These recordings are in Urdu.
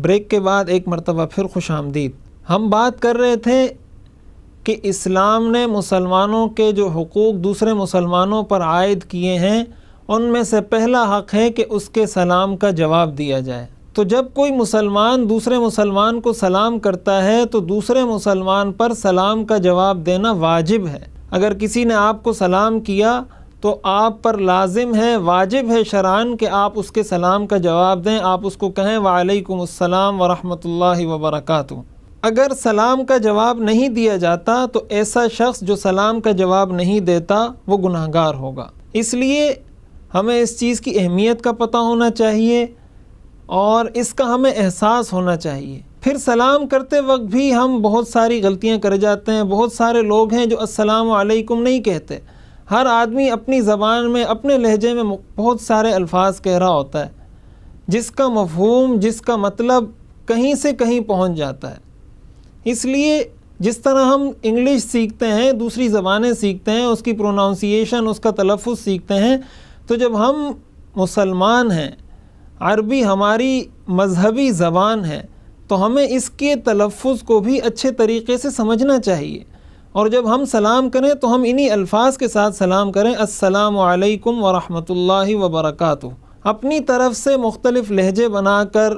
بریک کے بعد ایک مرتبہ پھر خوش آمدید۔ ہم بات کر رہے تھے کہ اسلام نے مسلمانوں کے جو حقوق دوسرے مسلمانوں پر عائد کیے ہیں ان میں سے پہلا حق ہے کہ اس کے سلام کا جواب دیا جائے۔ تو جب کوئی مسلمان دوسرے مسلمان کو سلام کرتا ہے تو دوسرے مسلمان پر سلام کا جواب دینا واجب ہے۔ اگر کسی نے آپ کو سلام کیا تو آپ پر لازم ہے، واجب ہے شرعاً کہ آپ اس کے سلام کا جواب دیں۔ آپ اس کو کہیں وعلیکم السلام ورحمۃ اللہ وبرکاتہ۔ اگر سلام کا جواب نہیں دیا جاتا تو ایسا شخص جو سلام کا جواب نہیں دیتا وہ گناہگار ہوگا۔ اس لیے ہمیں اس چیز کی اہمیت کا پتہ ہونا چاہیے اور اس کا ہمیں احساس ہونا چاہیے۔ پھر سلام کرتے وقت بھی ہم بہت ساری غلطیاں کر جاتے ہیں۔ بہت سارے لوگ ہیں جو السلام علیکم نہیں کہتے۔ ہر آدمی اپنی زبان میں اپنے لہجے میں بہت سارے الفاظ کہہ رہا ہوتا ہے جس کا مفہوم، جس کا مطلب کہیں سے کہیں پہنچ جاتا ہے۔ اس لیے جس طرح ہم انگلش سیکھتے ہیں، دوسری زبانیں سیکھتے ہیں، اس کی پروناؤنسیشن، اس کا تلفظ سیکھتے ہیں، تو جب ہم مسلمان ہیں، عربی ہماری مذہبی زبان ہے، تو ہمیں اس کے تلفظ کو بھی اچھے طریقے سے سمجھنا چاہیے۔ اور جب ہم سلام کریں تو ہم انہی الفاظ کے ساتھ سلام کریں، السلام علیکم ورحمۃ اللہ وبرکاتہ۔ اپنی طرف سے مختلف لہجے بنا کر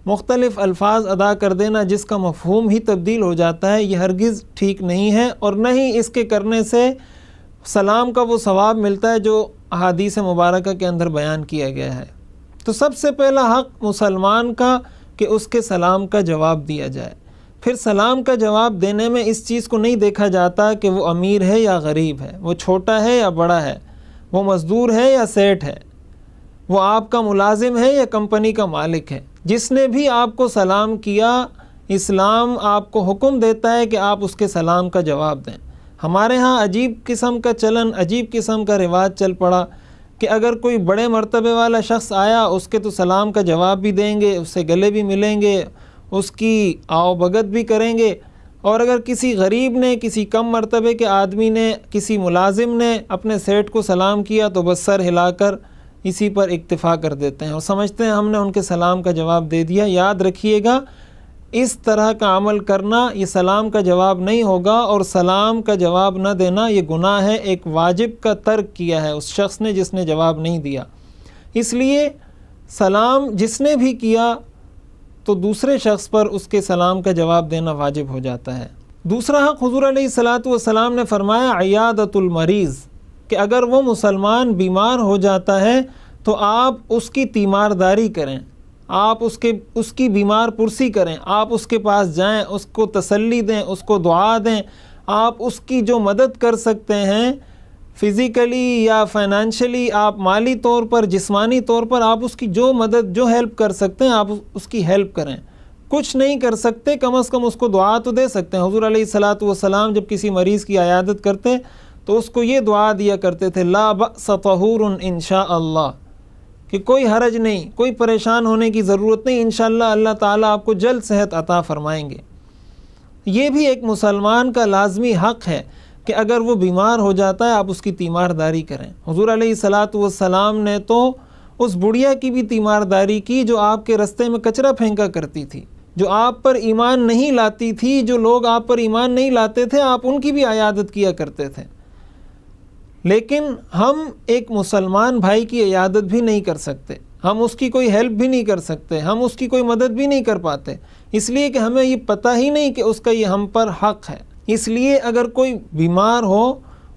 مختلف الفاظ ادا کر دینا جس کا مفہوم ہی تبدیل ہو جاتا ہے، یہ ہرگز ٹھیک نہیں ہے، اور نہ ہی اس کے کرنے سے سلام کا وہ ثواب ملتا ہے جو احادیث مبارکہ کے اندر بیان کیا گیا ہے۔ تو سب سے پہلا حق مسلمان کا کہ اس کے سلام کا جواب دیا جائے۔ پھر سلام کا جواب دینے میں اس چیز کو نہیں دیکھا جاتا کہ وہ امیر ہے یا غریب ہے، وہ چھوٹا ہے یا بڑا ہے، وہ مزدور ہے یا سیٹھ ہے، وہ آپ کا ملازم ہے یا کمپنی کا مالک ہے۔ جس نے بھی آپ کو سلام کیا، اسلام آپ کو حکم دیتا ہے کہ آپ اس کے سلام کا جواب دیں۔ ہمارے ہاں عجیب قسم کا چلن، عجیب قسم کا رواج چل پڑا کہ اگر کوئی بڑے مرتبے والا شخص آیا اس کے تو سلام کا جواب بھی دیں گے، اس سے گلے بھی ملیں گے، اس کی آؤ بھگت بھی کریں گے، اور اگر کسی غریب نے، کسی کم مرتبے کے آدمی نے، کسی ملازم نے اپنے سیٹ کو سلام کیا تو بس سر ہلا کر اسی پر اکتفا کر دیتے ہیں اور سمجھتے ہیں ہم نے ان کے سلام کا جواب دے دیا۔ یاد رکھیے گا، اس طرح کا عمل کرنا یہ سلام کا جواب نہیں ہوگا، اور سلام کا جواب نہ دینا یہ گناہ ہے، ایک واجب کا ترک کیا ہے اس شخص نے جس نے جواب نہیں دیا۔ اس لیے سلام جس نے بھی کیا تو دوسرے شخص پر اس کے سلام کا جواب دینا واجب ہو جاتا ہے۔ دوسرا حق حضور علیہ الصلاۃ والسلام نے فرمایا عیادۃ المریض، کہ اگر وہ مسلمان بیمار ہو جاتا ہے تو آپ اس کی تیمارداری کریں، آپ اس کی بیمار پرسی کریں، آپ اس کے پاس جائیں، اس کو تسلی دیں، اس کو دعا دیں، آپ اس کی جو مدد کر سکتے ہیں فزیکلی یا فائنانشلی، آپ مالی طور پر، جسمانی طور پر آپ اس کی جو مدد، جو ہیلپ کر سکتے ہیں آپ اس کی ہیلپ کریں۔ کچھ نہیں کر سکتے، کم از کم اس کو دعا تو دے سکتے ہیں۔ حضور علیہ الصلاۃ والسلام جب کسی مریض کی عیادت کرتے تو اس کو یہ دعا دیا کرتے تھے، لا بأس طہور ان شاء اللہ، کہ کوئی حرج نہیں، کوئی پریشان ہونے کی ضرورت نہیں، انشاءاللہ اللہ تعالیٰ آپ کو جلد صحت عطا فرمائیں گے۔ یہ بھی ایک مسلمان کا لازمی حق ہے کہ اگر وہ بیمار ہو جاتا ہے آپ اس کی تیمارداری کریں۔ حضور علیہ الصلاۃ والسلام نے تو اس بڑھیا کی بھی تیمارداری کی جو آپ کے رستے میں کچرا پھینکا کرتی تھی، جو آپ پر ایمان نہیں لاتی تھی، جو لوگ آپ پر ایمان نہیں لاتے تھے، آپ ان کی بھی عیادت کیا کرتے تھے۔ لیکن ہم ایک مسلمان بھائی کی عیادت بھی نہیں کر سکتے، ہم اس کی کوئی ہیلپ بھی نہیں کر سکتے، ہم اس کی کوئی مدد بھی نہیں کر پاتے، اس لیے کہ ہمیں یہ پتہ ہی نہیں کہ اس کا یہ ہم پر حق ہے۔ اس لیے اگر کوئی بیمار ہو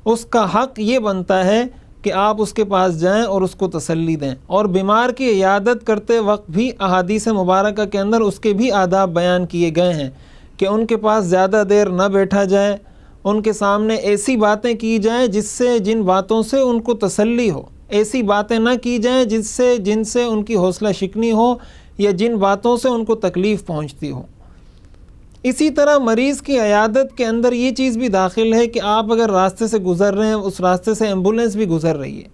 اس کا حق یہ بنتا ہے کہ آپ اس کے پاس جائیں اور اس کو تسلی دیں، اور بیمار کی عیادت کرتے وقت بھی احادیث مبارکہ کے اندر اس کے بھی آداب بیان کیے گئے ہیں کہ ان کے پاس زیادہ دیر نہ بیٹھا جائے، ان کے سامنے ایسی باتیں کی جائیں جن باتوں سے ان کو تسلی ہو، ایسی باتیں نہ کی جائیں جن سے ان کی حوصلہ شکنی ہو یا جن باتوں سے ان کو تکلیف پہنچتی ہو۔ اسی طرح مریض کی عیادت کے اندر یہ چیز بھی داخل ہے کہ آپ اگر راستے سے گزر رہے ہیں، اس راستے سے ایمبولینس بھی گزر رہی ہے،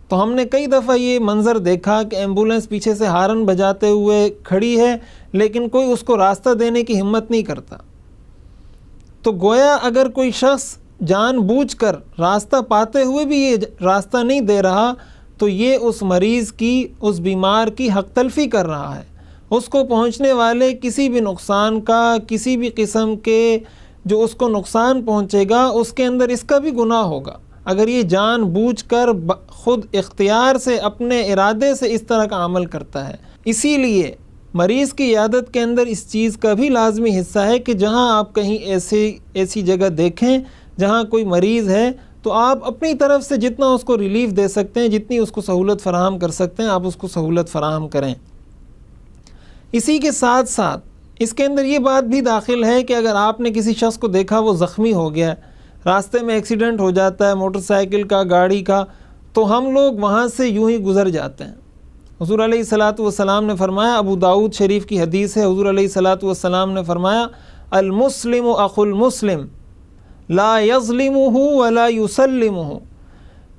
تو ہم نے کئی دفعہ یہ منظر دیکھا کہ ایمبولینس پیچھے سے ہارن بجاتے ہوئے کھڑی ہے لیکن کوئی اس کو راستہ دینے کی ہمت نہیں کرتا۔ تو گویا اگر کوئی شخص جان بوجھ کر راستہ پاتے ہوئے بھی یہ راستہ نہیں دے رہا تو یہ اس مریض کی، اس بیمار کی حق تلفی کر رہا ہے، اس کو پہنچنے والے کسی بھی نقصان کا، کسی بھی قسم کے جو اس کو نقصان پہنچے گا اس کے اندر اس کا بھی گناہ ہوگا، اگر یہ جان بوجھ کر خود اختیار سے اپنے ارادے سے اس طرح کا عمل کرتا ہے۔ اسی لیے مریض کی عیادت کے اندر اس چیز کا بھی لازمی حصہ ہے کہ جہاں آپ کہیں ایسی جگہ دیکھیں جہاں کوئی مریض ہے تو آپ اپنی طرف سے جتنا اس کو ریلیف دے سکتے ہیں، جتنی اس کو سہولت فراہم کر سکتے ہیں، آپ اس کو سہولت فراہم کریں۔ اسی کے ساتھ ساتھ اس کے اندر یہ بات بھی داخل ہے کہ اگر آپ نے کسی شخص کو دیکھا وہ زخمی ہو گیا ہے، راستے میں ایکسیڈنٹ ہو جاتا ہے موٹر سائیکل کا، گاڑی کا، تو ہم لوگ وہاں سے یوں ہی گزر جاتے ہیں۔ حضور علیہ الصلاۃ والسلام نے فرمایا، ابو داؤد شریف کی حدیث ہے، حضور علیہ الصلاۃ والسلام نے فرمایا المسلم اخو المسلم لا یظلمہ ولا یسلمہ،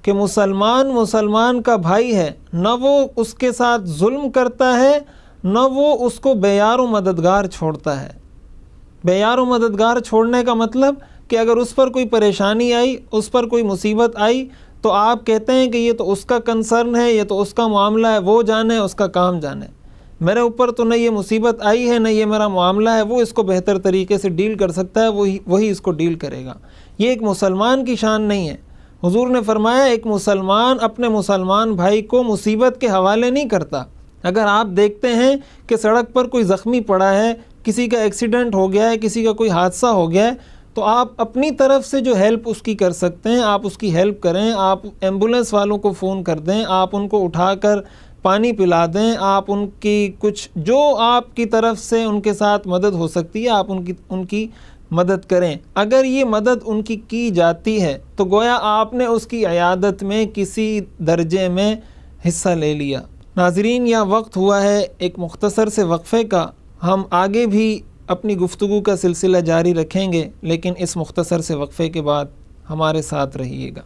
کہ مسلمان کا بھائی ہے، نہ وہ اس کے ساتھ ظلم کرتا ہے نہ وہ اس کو بے یار و مددگار چھوڑتا ہے۔ بے یار و مددگار چھوڑنے کا مطلب کہ اگر اس پر کوئی پریشانی آئی، اس پر کوئی مصیبت آئی تو آپ کہتے ہیں کہ یہ تو اس کا کنسرن ہے، یہ تو اس کا معاملہ ہے، وہ جانے، اس کا کام جانے، میرے اوپر تو نہ یہ مصیبت آئی ہے نہ یہ میرا معاملہ ہے، وہ اس کو بہتر طریقے سے ڈیل کر سکتا ہے، وہی اس کو ڈیل کرے گا۔ یہ ایک مسلمان کی شان نہیں ہے۔ حضور نے فرمایا ایک مسلمان اپنے مسلمان بھائی کو مصیبت کے حوالے نہیں کرتا۔ اگر آپ دیکھتے ہیں کہ سڑک پر کوئی زخمی پڑا ہے، کسی کا ایکسیڈنٹ ہو گیا ہے، کسی کا کوئی حادثہ ہو گیا ہے، تو آپ اپنی طرف سے جو ہیلپ اس کی کر سکتے ہیں آپ اس کی ہیلپ کریں، آپ ایمبولینس والوں کو فون کر دیں، آپ ان کو اٹھا کر پانی پلا دیں، آپ ان کی کچھ جو آپ کی طرف سے ان کے ساتھ مدد ہو سکتی ہے آپ ان کی مدد کریں۔ اگر یہ مدد ان کی جاتی ہے تو گویا آپ نے اس کی عیادت میں کسی درجے میں حصہ لے لیا۔ ناظرین، یہ وقت ہوا ہے ایک مختصر سے وقفے کا، ہم آگے بھی اپنی گفتگو کا سلسلہ جاری رکھیں گے، لیکن اس مختصر سے وقفے کے بعد ہمارے ساتھ رہیے گا۔